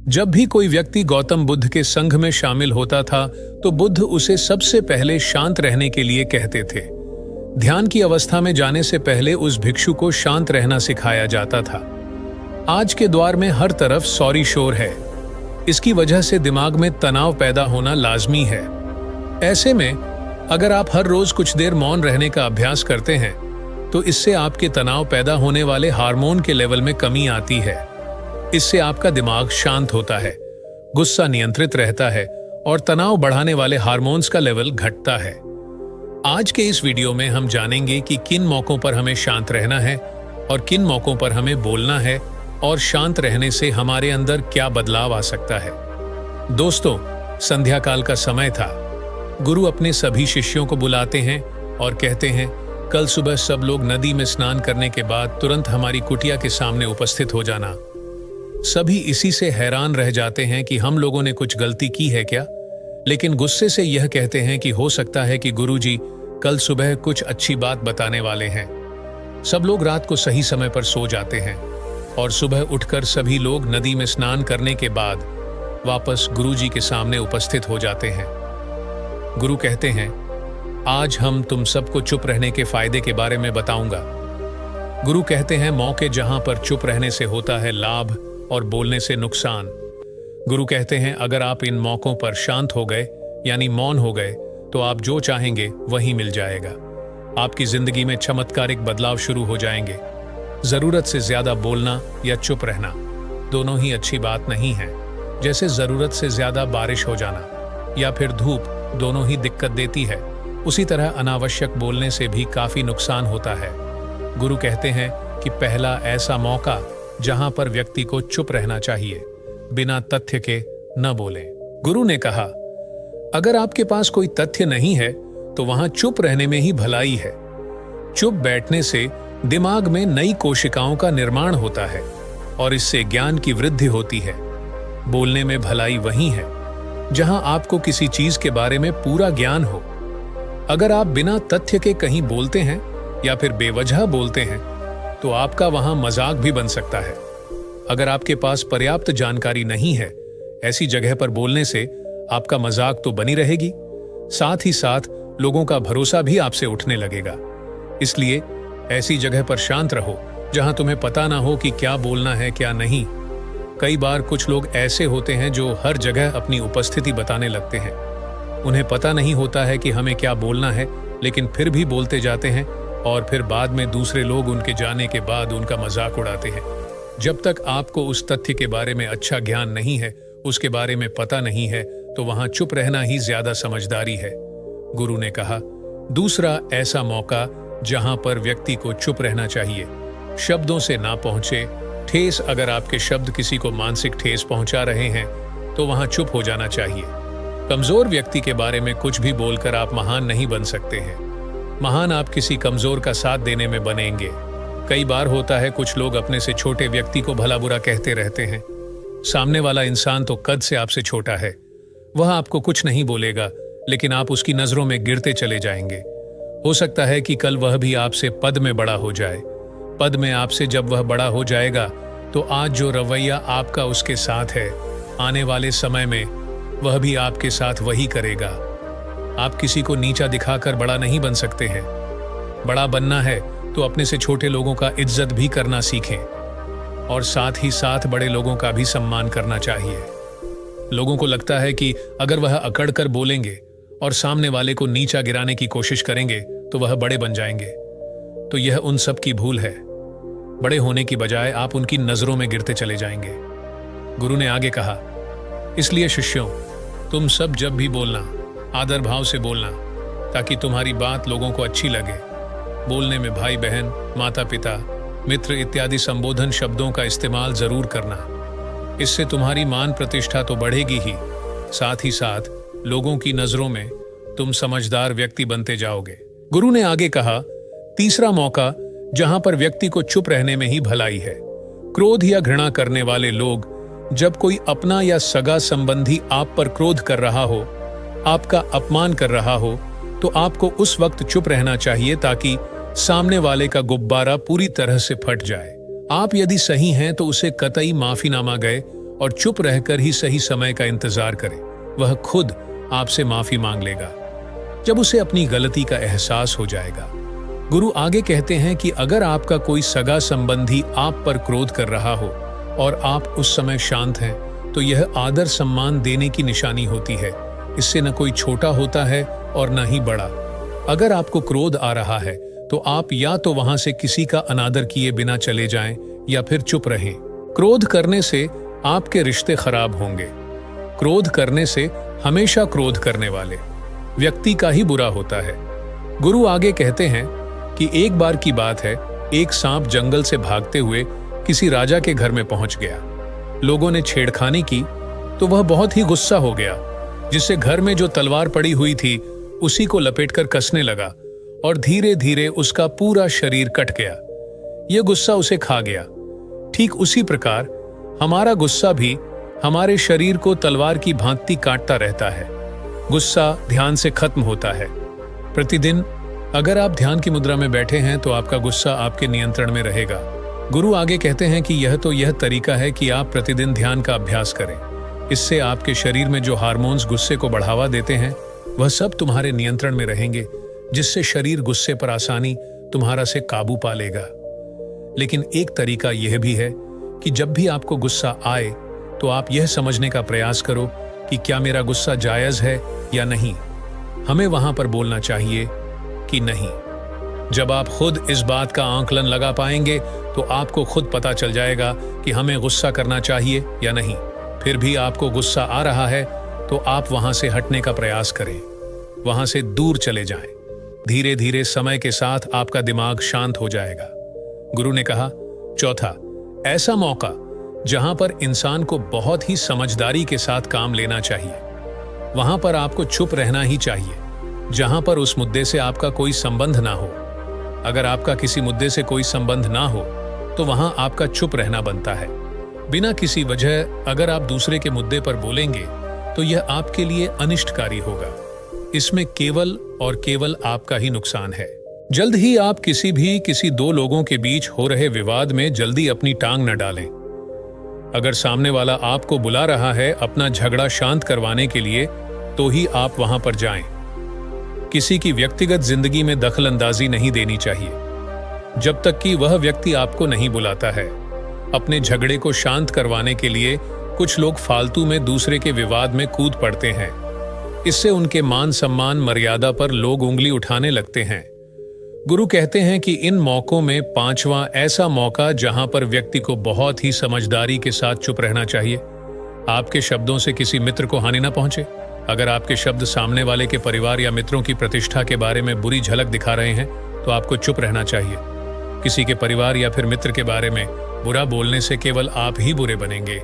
जब भी कोई व्यक्ति गौतम बुद्ध के संघ में शामिल होता था तो बुद्ध उसे सबसे पहले शांत रहने के लिए कहते थे। ध्यान की अवस्था में जाने से पहले उस भिक्षु को शांत रहना सिखाया जाता था। आज के दौर में हर तरफ सॉरी शोर है। इसकी वजह से दिमाग में तनाव पैदा होना लाजमी है। ऐसे में अगर आप हर रोज कुछ देर मौन रहने का अभ्यास करते हैं तो इससे आपके तनाव पैदा होने वाले हार्मोन के लेवल में कमी आती है। इससे आपका दिमाग शांत होता है, गुस्सा नियंत्रित रहता है और तनाव बढ़ाने वाले हार्मोन्स का लेवल घटता है। आज के इस वीडियो में हम जानेंगे कि किन मौकों पर हमें शांत रहना है और किन मौकों पर हमें बोलना है और शांत रहने से हमारे अंदर क्या बदलाव आ सकता है। दोस्तों, संध्या काल का समय था। गुरु अपने सभी शिष्यों को बुलाते हैं और कहते हैं, कल सुबह सब लोग नदी में स्नान करने के बाद तुरंत हमारी कुटिया के सामने उपस्थित हो जाना। सभी इसी से हैरान रह जाते हैं कि हम लोगों ने कुछ गलती की है क्या, लेकिन गुस्से से यह कहते हैं कि हो सकता है कि गुरुजी कल सुबह कुछ अच्छी बात बताने वाले हैं। सब लोग रात को सही समय पर सो जाते हैं और सुबह उठकर सभी लोग नदी में स्नान करने के बाद वापस गुरुजी के सामने उपस्थित हो जाते हैं। गुरु कहते हैं, आज हम तुम सबको चुप रहने के फायदे के बारे में बताऊंगा। गुरु कहते हैं, मौके जहां पर चुप रहने से होता है लाभ और बोलने से नुकसान। गुरु कहते हैं, अगर आप इन मौकों पर शांत हो गए यानी मौन हो गए तो आप जो चाहेंगे वही मिल जाएगा। आपकी जिंदगी में चमत्कारिक बदलाव शुरू हो जाएंगे। जरूरत से ज्यादा बोलना या चुप रहना दोनों ही अच्छी बात नहीं है। जैसे जरूरत से ज्यादा बारिश हो जाना या फिर धूप दोनों ही दिक्कत देती है, उसी तरह अनावश्यक बोलने से भी काफी नुकसान होता है। गुरु कहते हैं कि पहला ऐसा मौका जहां पर व्यक्ति को चुप रहना चाहिए, बिना तथ्य के न बोलें। गुरु ने कहा, अगर आपके पास कोई तथ्य नहीं है तो वहां चुप रहने में ही भलाई है। चुप बैठने से दिमाग में नई कोशिकाओं का निर्माण होता है और इससे ज्ञान की वृद्धि होती है। बोलने में भलाई वही है जहां आपको किसी चीज के बारे में पूरा ज्ञान हो। अगर आप बिना तथ्य के कहीं बोलते हैं या फिर बेवजह बोलते हैं तो आपका वहां मजाक भी बन सकता है। अगर आपके पास पर्याप्त जानकारी नहीं है, ऐसी जगह पर बोलने से आपका मजाक तो बनी रहेगी, साथ ही साथ लोगों का भरोसा भी आपसे उठने लगेगा। इसलिए ऐसी जगह पर शांत रहो जहां तुम्हें पता ना हो कि क्या बोलना है क्या नहीं। कई बार कुछ लोग ऐसे होते हैं जो हर जगह अपनी उपस्थिति बताने लगते हैं। उन्हें पता नहीं होता है कि हमें क्या बोलना है, लेकिन फिर भी बोलते जाते हैं और फिर बाद में दूसरे लोग उनके जाने के बाद उनका मजाक उड़ाते हैं। जब तक आपको उस तथ्य के बारे में अच्छा ज्ञान नहीं है, उसके बारे में पता नहीं है, तो वहां चुप रहना ही ज्यादा समझदारी है। गुरु ने कहा, दूसरा ऐसा मौका जहां पर व्यक्ति को चुप रहना चाहिए, शब्दों से ना पहुंचे ठेस। अगर आपके शब्द किसी को मानसिक ठेस पहुंचा रहे हैं तो वहां चुप हो जाना चाहिए। कमजोर व्यक्ति के बारे में कुछ भी बोलकर आप महान नहीं बन सकते हैं। महान आप किसी कमजोर का साथ देने में बनेंगे। कई बार होता है कुछ लोग अपने से छोटे व्यक्ति को भला बुरा कहते रहते हैं। सामने वाला इंसान तो कद से आपसे छोटा है, वह आपको कुछ नहीं बोलेगा, लेकिन आप उसकी नजरों में गिरते चले जाएंगे। हो सकता है कि कल वह भी आपसे पद में बड़ा हो जाए। पद में आपसे जब वह बड़ा हो जाएगा तो आज जो रवैया आपका उसके साथ है, आने वाले समय में वह भी आपके साथ वही करेगा। आप किसी को नीचा दिखाकर बड़ा नहीं बन सकते हैं। बड़ा बनना है तो अपने से छोटे लोगों का इज्जत भी करना सीखें और साथ ही साथ बड़े लोगों का भी सम्मान करना चाहिए। लोगों को लगता है कि अगर वह अकड़ कर बोलेंगे और सामने वाले को नीचा गिराने की कोशिश करेंगे तो वह बड़े बन जाएंगे। तो यह उन सब की भूल है। बड़े होने की बजाय आप उनकी नजरों में गिरते चले जाएंगे। गुरु ने आगे कहा, इसलिए शिष्यों, तुम सब जब भी बोलना आदर भाव से बोलना, ताकि तुम्हारी बात लोगों को अच्छी लगे। बोलने में भाई बहन, माता पिता, मित्र इत्यादि संबोधन शब्दों का इस्तेमाल जरूर करना। इससे तुम्हारी मान प्रतिष्ठा तो बढ़ेगी ही, साथ ही साथ लोगों की नजरों में तुम समझदार व्यक्ति बनते जाओगे। गुरु ने आगे कहा, तीसरा मौका जहां पर व्यक्ति को चुप रहने में ही भलाई है। क्रोध या घृणा करने वाले लोग, जब कोई अपना या सगा संबंधी आप पर क्रोध कर रहा हो, आपका अपमान कर रहा हो, तो आपको उस वक्त चुप रहना चाहिए ताकि सामने वाले का गुब्बारा पूरी तरह से फट जाए। आप यदि सही हैं तो उसे कतई माफीनामा गए और चुप रहकर ही सही समय का इंतजार करे, वह खुद आपसे माफी मांग लेगा जब उसे अपनी गलती का एहसास हो जाएगा। गुरु आगे कहते हैं कि अगर आपका कोई सगा संबंधी आप पर क्रोध कर रहा हो और आप उस समय शांत हैं, तो यह आदर सम्मान देने की निशानी होती है। इससे न कोई छोटा होता है और न ही बड़ा। अगर आपको क्रोध आ रहा है तो आप या तो वहां से किसी का अनादर किए बिना चले जाएं या फिर चुप रहें। क्रोध करने से आपके रिश्ते खराब होंगे। क्रोध करने से हमेशा क्रोध करने वाले व्यक्ति का ही बुरा होता है। गुरु आगे कहते हैं कि एक बार की बात है, एक सांप जंगल से भागते हुए किसी राजा के घर में पहुंच गया। लोगों ने छेड़खानी की तो वह बहुत ही गुस्सा हो गया, जिससे घर में जो तलवार पड़ी हुई थी उसी को लपेटकर कसने लगा और धीरे धीरे उसका पूरा शरीर कट गया। यह गुस्सा उसे खा गया। ठीक उसी प्रकार हमारा गुस्सा भी हमारे शरीर को तलवार की भांति काटता रहता है। गुस्सा ध्यान से खत्म होता है। प्रतिदिन अगर आप ध्यान की मुद्रा में बैठे हैं तो आपका गुस्सा आपके नियंत्रण में रहेगा। गुरु आगे कहते हैं कि यह तरीका है कि आप प्रतिदिन ध्यान का अभ्यास करें। इससे आपके शरीर में जो हार्मोन्स गुस्से को बढ़ावा देते हैं वह सब तुम्हारे नियंत्रण में रहेंगे, जिससे शरीर गुस्से पर आसानी तुम्हारा से काबू पा लेगा। लेकिन एक तरीका यह भी है कि जब भी आपको गुस्सा आए तो आप यह समझने का प्रयास करो कि क्या मेरा गुस्सा जायज है या नहीं। हमें वहां पर बोलना चाहिए कि नहीं। जब आप खुद इस बात का आंकलन लगा पाएंगे तो आपको खुद पता चल जाएगा कि हमें गुस्सा करना चाहिए या नहीं। फिर भी आपको गुस्सा आ रहा है तो आप वहां से हटने का प्रयास करें, वहां से दूर चले जाएं। धीरे धीरे समय के साथ आपका दिमाग शांत हो जाएगा। गुरु ने कहा, चौथा, ऐसा मौका जहां पर इंसान को बहुत ही समझदारी के साथ काम लेना चाहिए, वहां पर आपको चुप रहना ही चाहिए। जहां पर उस मुद्दे से आपका कोई संबंध ना हो। अगर आपका किसी मुद्दे से कोई संबंध ना हो तो वहां आपका चुप रहना बनता है। बिना किसी वजह अगर आप दूसरे के मुद्दे पर बोलेंगे तो यह आपके लिए अनिष्टकारी होगा। इसमें केवल और केवल आपका ही नुकसान है। जल्द ही आप किसी दो लोगों के बीच हो रहे विवाद में जल्दी अपनी टांग न डालें। अगर सामने वाला आपको बुला रहा है अपना झगड़ा शांत करवाने के लिए तो ही आप वहां पर जाएं। किसी की व्यक्तिगत जिंदगी में दखल अंदाजी नहीं देनी चाहिए जब तक कि वह व्यक्ति आपको नहीं बुलाता है। अपने झगड़े को शांत करवाने के लिए कुछ लोग फालतू में दूसरे के विवाद में कूद पड़ते हैं। इससे उनके मान सम्मान मर्यादा पर लोग उंगली उठाने लगते हैं। गुरु कहते हैं कि इन मौकों में पांचवा ऐसा मौका जहां पर व्यक्ति को बहुत ही समझदारी के साथ चुप रहना चाहिए। आपके शब्दों से किसी मित्र को हानि न पहुंचे। अगर आपके शब्द सामने वाले के परिवार या मित्रों की प्रतिष्ठा के बारे में बुरी झलक दिखा रहे हैं तो आपको चुप रहना चाहिए। किसी के परिवार या फिर मित्र के बारे में बुरा बोलने से केवल आप ही बुरे बनेंगे।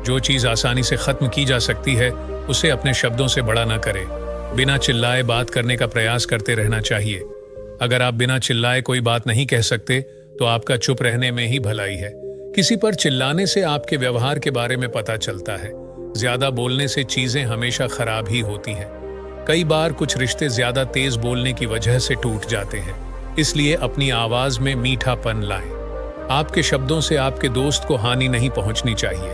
जो चीज आसानी से खत्म की जा सकती है उसे अपने शब्दों से बड़ा न करें। बिना चिल्लाए बात करने का प्रयास करते रहना चाहिए। अगर आप बिना चिल्लाए कोई बात नहीं कह सकते तो आपका चुप रहने में ही भलाई है। किसी पर चिल्लाने से आपके व्यवहार के बारे में पता चलता है। ज्यादा बोलने से चीजें हमेशा खराब ही होती हैं। कई बार कुछ रिश्ते ज्यादा तेज बोलने की वजह से टूट जाते हैं। इसलिए अपनी आवाज में मीठापन लाएं। आपके शब्दों से आपके दोस्त को हानि नहीं पहुंचनी चाहिए।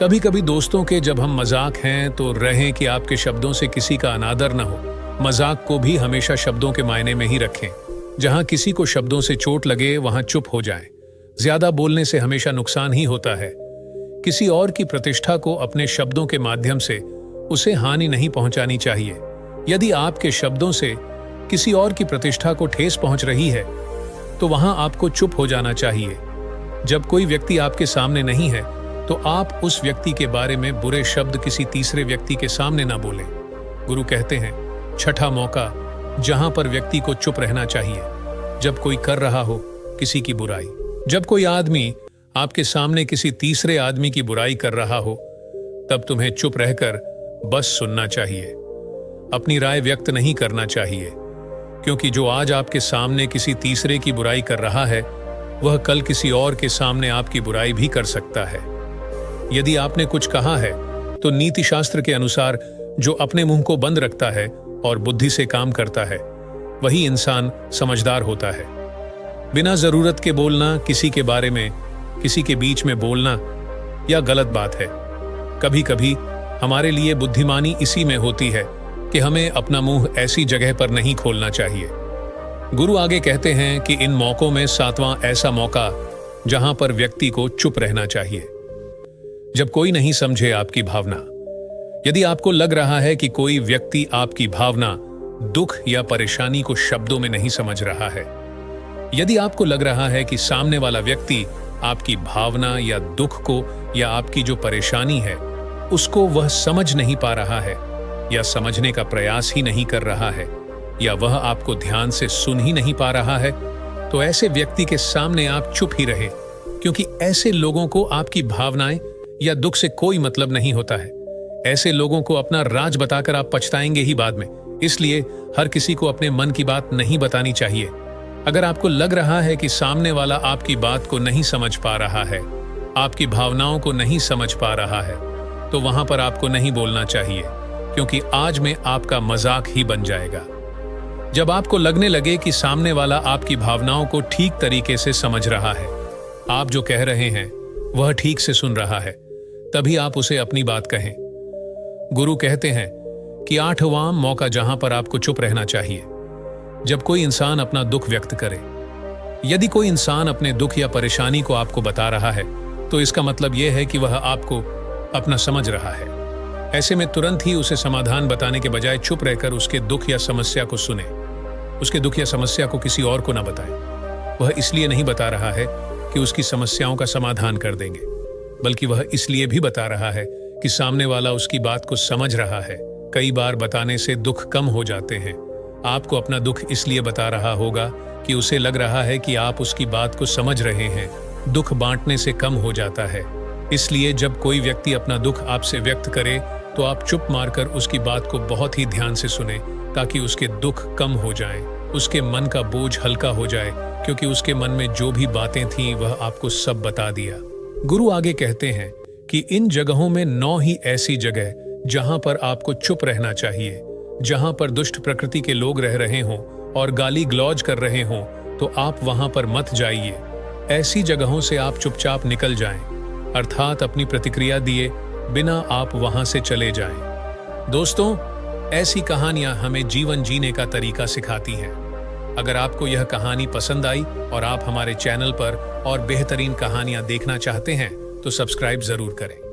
कभी कभी दोस्तों के जब हम मजाक हैं तो रहें कि आपके शब्दों से किसी का अनादर न हो। मजाक को भी हमेशा शब्दों के मायने में ही रखें। जहां किसी को शब्दों से चोट लगे वहां चुप हो जाएं। ज्यादा बोलने से हमेशा नुकसान ही होता है। किसी और की प्रतिष्ठा को अपने शब्दों के माध्यम से उसे हानि नहीं पहुंचानी चाहिए। यदि आपके शब्दों से किसी और की प्रतिष्ठा को ठेस पहुंच रही है तो वहां आपको चुप हो जाना चाहिए। जब कोई व्यक्ति आपके सामने नहीं है तो आप उस व्यक्ति के बारे में बुरे शब्द किसी तीसरे व्यक्ति के सामने ना बोलें। गुरु कहते हैं, छठा मौका जहां पर व्यक्ति को चुप रहना चाहिए, जब कोई कर रहा हो किसी की बुराई। जब कोई आदमी आपके सामने किसी तीसरे आदमी की बुराई कर रहा हो तब तुम्हें चुप रहकर बस सुनना चाहिए। अपनी राय व्यक्त नहीं करना चाहिए, क्योंकि जो आज आपके सामने किसी तीसरे की बुराई कर रहा है वह कल किसी और के सामने आपकी बुराई भी कर सकता है। यदि आपने कुछ कहा है तो नीति शास्त्र के अनुसार जो अपने मुंह को बंद रखता है और बुद्धि से काम करता है वही इंसान समझदार होता है। बिना जरूरत के बोलना, किसी के बारे में किसी के बीच में बोलना यह गलत बात है। कभी कभी हमारे लिए बुद्धिमानी इसी में होती है कि हमें अपना मुंह ऐसी जगह पर नहीं खोलना चाहिए। गुरु आगे कहते हैं कि इन मौकों में 7वां ऐसा मौका जहां पर व्यक्ति को चुप रहना चाहिए। जब कोई नहीं समझे आपकी भावना, यदि आपको लग रहा है कि कोई व्यक्ति आपकी भावना, दुख या परेशानी को शब्दों में नहीं समझ रहा है, यदि आपको लग रहा है कि सामने वाला व्यक्ति आपकी भावना या दुख को या आपकी जो परेशानी है उसको वह समझ नहीं पा रहा है या समझने का प्रयास ही नहीं कर रहा है या वह आपको ध्यान से सुन ही नहीं पा रहा है, तो ऐसे व्यक्ति के सामने आप चुप ही रहे, क्योंकि ऐसे लोगों को आपकी भावनाएं या दुख से कोई मतलब नहीं होता है। ऐसे लोगों को अपना राज बताकर आप पछताएंगे ही बाद में। इसलिए हर किसी को अपने मन की बात नहीं बतानी चाहिए। अगर आपको लग रहा है कि सामने वाला आपकी बात को नहीं समझ पा रहा है, आपकी भावनाओं को नहीं समझ पा रहा है, तो वहां पर आपको नहीं बोलना चाहिए, क्योंकि आज में आपका मजाक ही बन जाएगा। जब आपको लगने लगे कि सामने वाला आपकी भावनाओं को ठीक तरीके से समझ रहा है, आप जो कह रहे हैं वह ठीक से सुन रहा है, तभी आप उसे अपनी बात कहें। गुरु कहते हैं कि 8वां मौका जहां पर आपको चुप रहना चाहिए, जब कोई इंसान अपना दुख व्यक्त करे। यदि कोई इंसान अपने दुख या परेशानी को आपको बता रहा है, तो इसका मतलब यह है कि वह आपको अपना समझ रहा है। ऐसे में तुरंत ही उसे समाधान बताने के बजाय चुप रहकर उसके दुख या समस्या को सुने। उसके दुख या समस्या को किसी और को ना बताएं। वह इसलिए नहीं बता रहा है कि उसकी समस्याओं का समाधान कर देंगे, बल्कि वह इसलिए भी बता रहा है कि सामने वाला उसकी बात को समझ रहा है। कई बार बताने से दुख कम हो जाते हैं। आपको अपना दुख इसलिए बता रहा होगा कि उसे लग रहा है कि आप उसकी बात को समझ रहे हैं। दुख बांटने से कम हो जाता है। इसलिए जब कोई व्यक्ति अपना दुख आपसे व्यक्त करे, तो आप चुप मारकर उसकी बात को बहुत ही ध्यान से सुने, ताकि उसके दुख कम हो जाएं, उसके मन का बोझ हल्का हो जाए, क्योंकि उसके मन में जो भी बातें थीं वह आपको सब बता दिया। गुरु आगे कहते हैं कि इन जगहों में 9 ही ऐसी जगह जहां पर आपको चुप रहना चाहिए। जहां पर दुष्ट प्रकृति के लोग रह रहे हों और गाली गलौज कर रहे हों, तो आप वहां पर मत जाइए। ऐसी जगहों से आप चुपचाप निकल जाएं, अर्थात अपनी प्रतिक्रिया दिए बिना आप वहां से चले जाएं। दोस्तों, ऐसी कहानियां हमें जीवन जीने का तरीका सिखाती हैं। अगर आपको यह कहानी पसंद आई और आप हमारे चैनल पर और बेहतरीन कहानियां देखना चाहते हैं, तो सब्सक्राइब जरूर करें।